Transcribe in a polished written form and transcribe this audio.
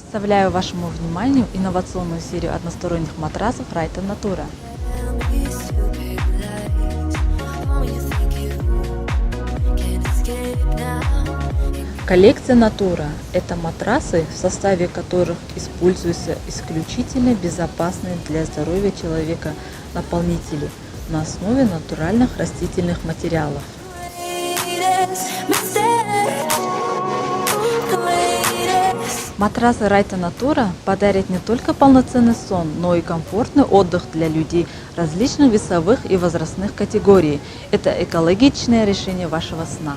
Представляю вашему вниманию инновационную серию односторонних матрасов Rite Natura. Коллекция Natura – это матрасы, в составе которых используются исключительно безопасные для здоровья человека наполнители на основе натуральных растительных материалов. Матрасы Rite Natura подарят не только полноценный сон, но и комфортный отдых для людей различных весовых и возрастных категорий. Это экологичное решение вашего сна.